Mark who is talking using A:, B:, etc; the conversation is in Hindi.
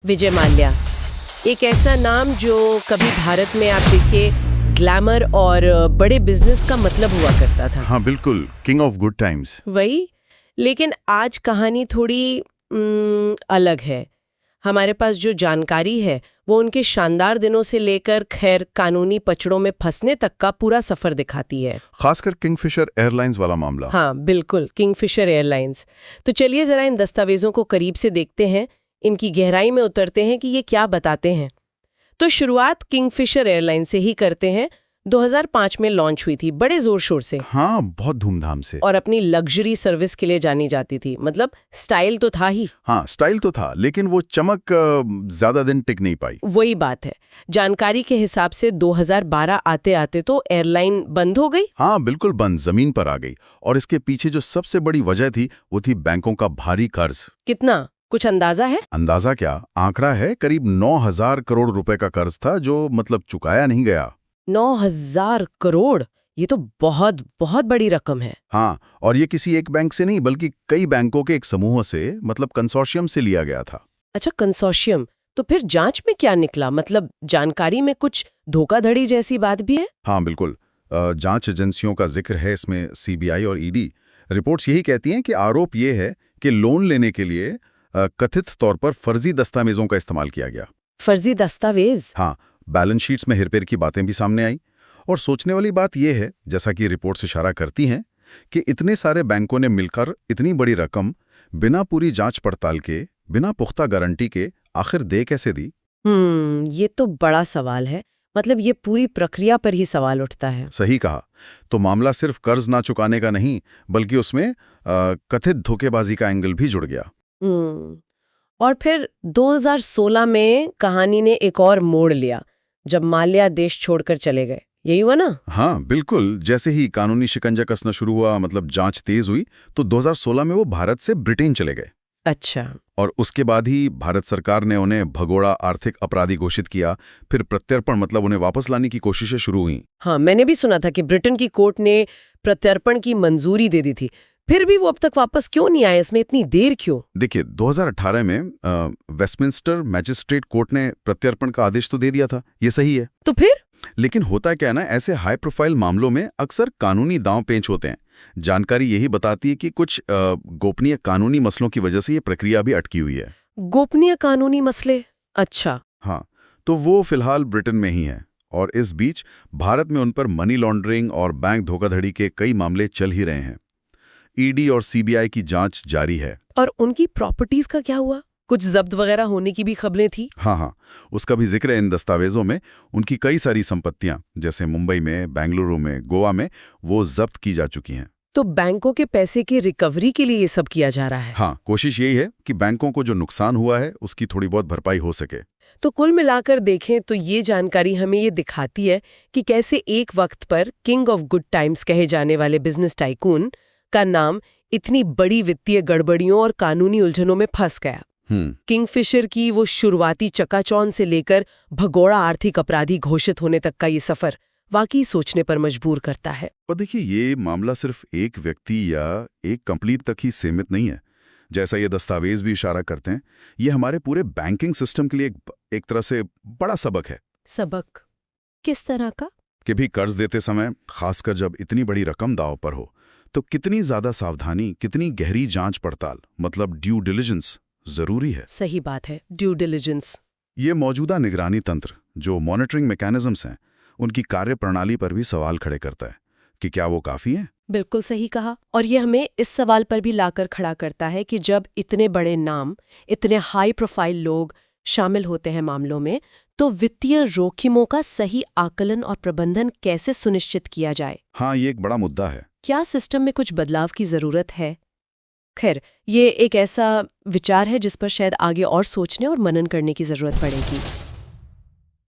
A: विजय माल्या, एक ऐसा नाम जो कभी भारत में आप देखिए ग्लैमर और बड़े बिजनेस का मतलब हुआ करता था।
B: हाँ बिल्कुल, किंग ऑफ गुड टाइम्स।
A: वही, लेकिन आज कहानी थोड़ी अलग है। हमारे पास जो जानकारी है वो उनके शानदार दिनों से लेकर खैर कानूनी पचड़ों में फंसने तक का पूरा सफर दिखाती है।
B: खासकर किंगफिशर एयरलाइंस वाला मामला।
A: हाँ बिल्कुल, किंगफिशर एयरलाइंस। तो चलिए जरा इन दस्तावेजों को करीब से देखते हैं, इनकी गहराई में उतरते हैं कि ये क्या बताते हैं। तो शुरुआत किंगफिशर एयरलाइन से ही करते हैं। 2005 में लॉन्च हुई थी बड़े जोर शोर से,
B: हाँ बहुत धूमधाम से।
A: और अपनी लग्जरी सर्विस के लिए जानी जाती थी। मतलब स्टाइल तो था ही।
B: हाँ स्टाइल तो था, लेकिन वो चमक ज्यादा दिन टिक नहीं पाई।
A: वही बात है, जानकारी के हिसाब से 2012 आते आते तो एयरलाइन बंद हो गई।
B: हाँ बिल्कुल बंद, जमीन पर आ गई। और इसके पीछे जो सबसे बड़ी वजह थी वो थी बैंकों का भारी कर्ज।
A: कितना, कुछ अंदाजा है?
B: अंदाजा क्या, आंकड़ा है करीब 9,000 करोड़ रुपए का कर्ज था जो मतलब चुकाया नहीं गया।
A: 9,000 करोड़, ये तो बहुत बहुत बड़ी रकम है।
B: हाँ, और ये किसी एक बैंक से नहीं बल्कि कई बैंकों के एक समूह से, मतलब कंसोर्शियम से लिया गया था।
A: अच्छा, कंसोर्शियम। तो फिर जांच में क्या निकला? मतलब जानकारी में कुछ धोखाधड़ी जैसी बात भी है?
B: हाँ बिल्कुल, जांच एजेंसियों का जिक्र है इसमें, सीबीआई और ईडी। रिपोर्ट्स यही कहती हैं कि आरोप ये है कि लोन लेने के लिए कथित तौर पर फर्जी दस्तावेजों का इस्तेमाल किया गया।
A: फर्जी दस्तावेज?
B: हाँ, बैलेंस शीट्स में हेरफेर की बातें भी सामने आई। और सोचने वाली बात यह है, जैसा कि रिपोर्ट्स इशारा करती हैं, कि इतने सारे बैंकों ने मिलकर इतनी बड़ी रकम बिना पूरी जांच पड़ताल के, बिना पुख्ता गारंटी के आखिर दे कैसे दी?
A: ये तो बड़ा सवाल है। मतलब ये पूरी प्रक्रिया पर ही सवाल उठता है।
B: सही कहा। तो मामला सिर्फ कर्ज ना चुकाने का नहीं, बल्कि उसमें कथित धोखेबाजी का एंगल भी जुड़ गया।
A: और फिर 2016 में कहानी ने एक और मोड़ लिया, जब माल्या देश छोड़कर चले गए। यही हुआ ना?
B: हाँ बिल्कुल, जैसे ही कानूनी शिकंजा कसना शुरू हुआ, मतलब जांच तेज हुई, तो 2016 में वो भारत से ब्रिटेन चले गए।
A: अच्छा।
B: और उसके बाद ही भारत सरकार ने उन्हें भगोड़ा आर्थिक अपराधी घोषित किया। फिर प्रत्यर्पण, मतलब उन्हें वापस लाने की कोशिशें शुरू हुई।
A: हाँ, मैंने भी सुना था कि ब्रिटेन की कोर्ट ने प्रत्यर्पण की मंजूरी दे दी थी। फिर भी वो अब तक वापस क्यों नहीं आए? इसमें इतनी देर क्यों?
B: देखिए, 2018 में वेस्टमिंस्टर मैजिस्ट्रेट कोर्ट ने प्रत्यर्पण का आदेश तो दे दिया था, ये सही है।
A: तो फिर?
B: लेकिन होता क्या है ना, ऐसे हाई प्रोफाइल मामलों में अक्सर कानूनी दांव पेंच होते हैं। जानकारी यही बताती है कि कुछ गोपनीय कानूनी मसलों की वजह से ये प्रक्रिया भी अटकी हुई है।
A: गोपनीय कानूनी मसले? अच्छा।
B: हाँ, तो वो फिलहाल ब्रिटेन में ही है। और इस बीच भारत में उन पर मनी लॉन्ड्रिंग और बैंक धोखाधड़ी के कई मामले चल ही रहे हैं। ईडी और सीबीआई की जांच जारी है।
A: और उनकी प्रॉपर्टीज का क्या हुआ? कुछ जब्त वगैरह होने की भी खबरें थी।
B: हाँ, उसका भी जिक्र है इन दस्तावेजों में। उनकी कई सारी संपत्तियां, जैसे मुंबई में, बेंगलुरु में, गोवा में, वो जब्त की जा चुकी हैं।
A: तो बैंकों के पैसे की रिकवरी के लिए ये सब किया जा रहा है?
B: हाँ, कोशिश यही है कि बैंकों को जो नुकसान हुआ है उसकी थोड़ी बहुत भरपाई हो सके।
A: तो कुल मिलाकर देखें तो ये जानकारी हमें ये दिखाती है कि कैसे एक वक्त पर किंग ऑफ गुड टाइम्स कहे जाने वाले बिजनेस टाइकून का नाम इतनी बड़ी वित्तीय गड़बड़ियों और कानूनी उलझनों में फंस गया। किंगफिशर की वो शुरुआती चकाचौंध से लेकर भगोड़ा आर्थिक अपराधी घोषित होने तक का ये सफर वाकई सोचने पर मजबूर करता है।
B: और देखिए, ये मामला सिर्फ एक व्यक्ति या एक कंपनी तक ही सीमित नहीं है। जैसा ये दस्तावेज भी इशारा करते हैं, ये हमारे पूरे बैंकिंग सिस्टम के लिए एक तरह से बड़ा सबक है।
A: सबक किस तरह का?
B: कि भी कर्ज देते समय, खासकर जब इतनी बड़ी रकम दांव पर हो, तो कितनी ज्यादा सावधानी, कितनी गहरी जांच पड़ताल, मतलब ड्यू डिलिजेंस जरूरी है।
A: सही बात है, ड्यू डिलिजेंस।
B: ये मौजूदा निगरानी तंत्र, जो मॉनिटरिंग मैकेनिज्म्स हैं, उनकी कार्य प्रणाली पर भी सवाल खड़े करता है कि क्या वो काफी है।
A: बिल्कुल सही कहा। और ये हमें इस सवाल पर भी लाकर खड़ा करता है कि जब इतने बड़े नाम, इतने हाई प्रोफाइल लोग शामिल होते हैं मामलों में, तो वित्तीय जोखिमों का सही आकलन और प्रबंधन कैसे सुनिश्चित किया जाए।
B: हाँ, ये एक बड़ा मुद्दा है।
A: क्या सिस्टम में कुछ बदलाव की जरूरत है? खैर, ये एक ऐसा विचार है जिस पर शायद आगे और सोचने और मनन करने की जरूरत पड़ेगी।